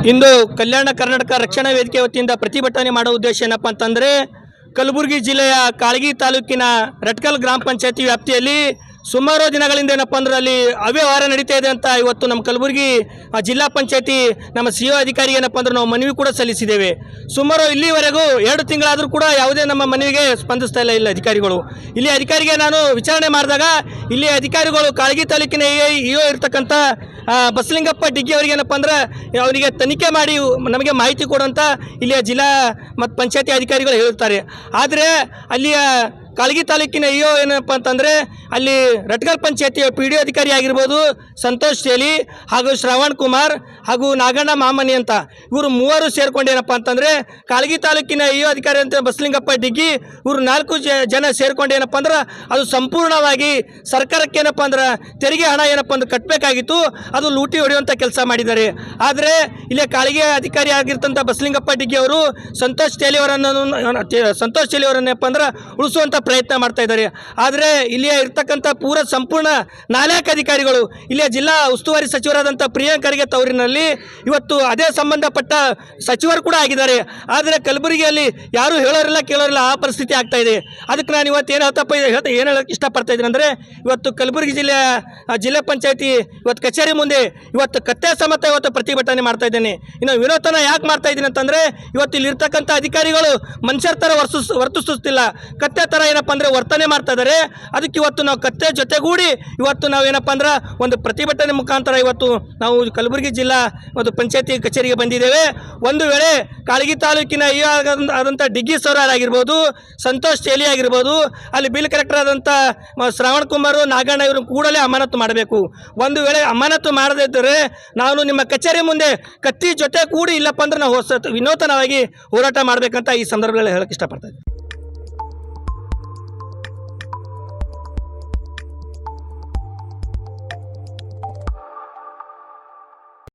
ಇಂದು ಕಲ್ಯಾಣ ಕರ್ನಾಟಕ ರಕ್ಷಣಾ ವೇದಿಕೆ ವತಿಯಿಂದ ಪ್ರತಿಭಟನೆ ಮಾಡುವ ಉದ್ದೇಶ ಏನಪ್ಪ ಅಂತಂದರೆ ಕಲಬುರಗಿ ಜಿಲ್ಲೆಯ ಕಾಳಗಿ ತಾಲೂಕಿನ ರಟ್ಕಲ್ ಗ್ರಾಮ ಪಂಚಾಯತಿ ವ್ಯಾಪ್ತಿಯಲ್ಲಿ ಸುಮಾರು ದಿನಗಳಿಂದ ಏನಪ್ಪ ಅಂದ್ರೆ ಅಲ್ಲಿ ಅವ್ಯವಹಾರ ನಡೀತಾ ಇದೆ ಅಂತ ಇವತ್ತು ನಮ್ಮ ಕಲಬುರಗಿ ಜಿಲ್ಲಾ ಪಂಚಾಯತಿ ನಮ್ಮ CO ಅಧಿಕಾರಿಗೆ ಏನಪ್ಪ ಅಂದ್ರೆ ನಾವು ಮನವಿ ಕೂಡ ಸಲ್ಲಿಸಿದ್ದೇವೆ. ಸುಮಾರು ಇಲ್ಲಿವರೆಗೂ 2 ತಿಂಗಳಾದರೂ ಕೂಡ ಯಾವುದೇ ನಮ್ಮ ಮನವಿಗೆ ಸ್ಪಂದಿಸ್ತಾ ಇಲ್ಲ ಅಧಿಕಾರಿಗಳು. ಇಲ್ಲಿ ಅಧಿಕಾರಿಗೆ ನಾನು ವಿಚಾರಣೆ ಮಾಡಿದಾಗ ಇಲ್ಲಿ ಅಧಿಕಾರಿಗಳು ಕಾಳಗಿ ತಾಲೂಕಿನ EO ಇರ್ತಕ್ಕಂಥ ಬಸಲಿಂಗಪ್ಪ ಡಿಗ್ಗಿ ಅವರಿಗೆ ಏನಪ್ಪ ಅಂದ್ರೆ ಅವರಿಗೆ ತನಿಖೆ ಮಾಡಿ ನಮಗೆ ಮಾಹಿತಿ ಕೊಡುವಂಥ ಇಲ್ಲಿಯ ಜಿಲ್ಲಾ ಮತ್ತು ಪಂಚಾಯತಿ ಅಧಿಕಾರಿಗಳು ಹೇಳುತ್ತಾರೆ. ಆದರೆ ಅಲ್ಲಿಯ ಕಾಳಗಿ ತಾಲೂಕಿನ EO ಏನಪ್ಪ ಅಂತಂದರೆ ಅಲ್ಲಿ ರಟ್ಕಲ್ ಪಂಚಾಯತಿಯ PDO ಅಧಿಕಾರಿ ಆಗಿರ್ಬೋದು ಸಂತೋಷ್ ಚೇಲಿ ಹಾಗೂ ಶ್ರವಣ್ ಕುಮಾರ್ ಹಾಗೂ ನಾಗಣ್ಣ ಮಾಮನಿ ಅಂತ ಇವರು ಮೂವರು ಸೇರ್ಕೊಂಡು ಏನಪ್ಪ ಅಂತಂದರೆ ಕಾಳಗಿ ತಾಲೂಕಿನ EO ಅಧಿಕಾರಿ ಅಂತ ಬಸಲಿಂಗಪ್ಪ ಡಿಗ್ಗಿ ಇವರು 4 ಜನ ಸೇರ್ಕೊಂಡು ಏನಪ್ಪ ಅಂದ್ರೆ ಅದು ಸಂಪೂರ್ಣವಾಗಿ ಸರ್ಕಾರಕ್ಕೆ ಏನಪ್ಪ ಅಂದ್ರೆ ತೆರಿಗೆ ಹಣ ಏನಪ್ಪ ಅಂದ್ರೆ ಕಟ್ಟಬೇಕಾಗಿತ್ತು, ಅದು ಲೂಟಿ ಹೊಡೆಯುವಂಥ ಕೆಲಸ ಮಾಡಿದ್ದಾರೆ. ಆದರೆ ಇಲ್ಲೇ ಕಾಳಗಿ ಅಧಿಕಾರಿ ಆಗಿರ್ತಂಥ ಬಸಲಿಂಗಪ್ಪ ಡಿಗ್ಗಿ ಅವರು ಸಂತೋಷ್ ಚೇಲಿ ಅವರನ್ನೇನಪ್ಪ ಅಂದ್ರೆ ಉಳಿಸುವಂಥ ಪ್ರಯತ್ನ ಮಾಡ್ತಾ ಇದ್ದಾರೆ. ಆದರೆ ಇಲ್ಲಿಯ ಇರ್ತಕ್ಕಂಥ ಸಂಪೂರ್ಣ 4 ಅಧಿಕಾರಿಗಳು ಇಲ್ಲಿಯ ಜಿಲ್ಲಾ ಉಸ್ತುವಾರಿ ಸಚಿವರಾದಂಥ ಪ್ರಿಯಾಂಕ್ ಖರ್ಗೆ ತವರಿನಲ್ಲಿ ಇವತ್ತು ಅದೇ ಸಂಬಂಧಪಟ್ಟ ಸಚಿವರು ಕೂಡ ಆಗಿದ್ದಾರೆ. ಆದರೆ ಕಲಬುರಗಿಯಲ್ಲಿ ಯಾರು ಹೇಳೋರಿಲ್ಲ ಕೇಳೋರಿಲ್ಲ, ಆ ಪರಿಸ್ಥಿತಿ ಆಗ್ತಾ ಇದೆ. ಅದಕ್ಕೆ ನಾನು ಇವತ್ತು ಏನು ಹೇಳಕ್ಕೆ ಇಷ್ಟಪಡ್ತಾ ಇದ್ದೀನಿ ಅಂದರೆ ಇವತ್ತು ಕಲಬುರಗಿ ಜಿಲ್ಲಾ ಪಂಚಾಯತಿ ಇವತ್ತು ಕಚೇರಿ ಮುಂದೆ ಇವತ್ತು ಕತ್ತೆ ಸಮೇತ ಇವತ್ತು ಪ್ರತಿಭಟನೆ ಮಾಡ್ತಾ ಇದ್ದೇನೆ. ಇನ್ನು ವಿನೋದನ ಯಾಕೆ ಮಾಡ್ತಾ ಇದ್ದೀನಿ ಅಂತಂದರೆ ಇವತ್ತು ಇಲ್ಲಿರ್ತಕ್ಕಂಥ ಅಧಿಕಾರಿಗಳು ಮನುಷ್ಯರ ಥರ ವರ್ತಿಸುತ್ತಿಲ್ಲ, ಕತ್ತೆ ಥರ ಏನಪ್ಪ ಅಂದರೆ ವರ್ತನೆ ಮಾಡ್ತಾ ಇದ್ದಾರೆ. ಅದಕ್ಕೆ ಇವತ್ತು ನಾವು ಕತ್ತೆ ಜೊತೆಗೂಡಿ ಇವತ್ತು ನಾವು ಏನಪ್ಪ ಅಂದ್ರೆ ಒಂದು ಪ್ರತಿಭಟನೆ ಮುಖಾಂತರ ಇವತ್ತು ನಾವು ಕಲಬುರಗಿ ಜಿಲ್ಲಾ ಒಂದು ಪಂಚಾಯತಿ ಕಚೇರಿಗೆ ಬಂದಿದ್ದೇವೆ. ಒಂದು ವೇಳೆ ಕಾಳಗಿ ತಾಲೂಕಿನ EO ಆದಂಥ ಡಿಗ್ಗಿ ಸರ್ ಆಗಿರ್ಬೋದು, ಸಂತೋಷ್ ಚೇಲಿ ಆಗಿರ್ಬೋದು, ಅಲ್ಲಿ ಬಿಲ್ ಕಲೆಕ್ಟರ್ ಆದಂಥ ಶ್ರವಣ್ ಕುಮಾರ್ ನಾಗಣ್ಣ ಇವರು ಕೂಡಲೇ ಅಮಾನತು ಮಾಡಬೇಕು. ಒಂದು ವೇಳೆ ಅಮಾನತು ಮಾಡದೇ ಇದ್ದರೆ ನಾನು ನಿಮ್ಮ ಕಚೇರಿ ಮುಂದೆ ಕತ್ತಿ ಜೊತೆ ಕೂಡಿ ಇಲ್ಲಪ್ಪ ಅಂದ್ರೆ ನಾವು ವಿನೂತನವಾಗಿ ಹೋರಾಟ ಮಾಡಬೇಕಂತ ಈ ಸಂದರ್ಭದಲ್ಲಿ ಹೇಳಕ್ಕೆ ಇಷ್ಟಪಡ್ತಾ ಇದ್ದೀನಿ.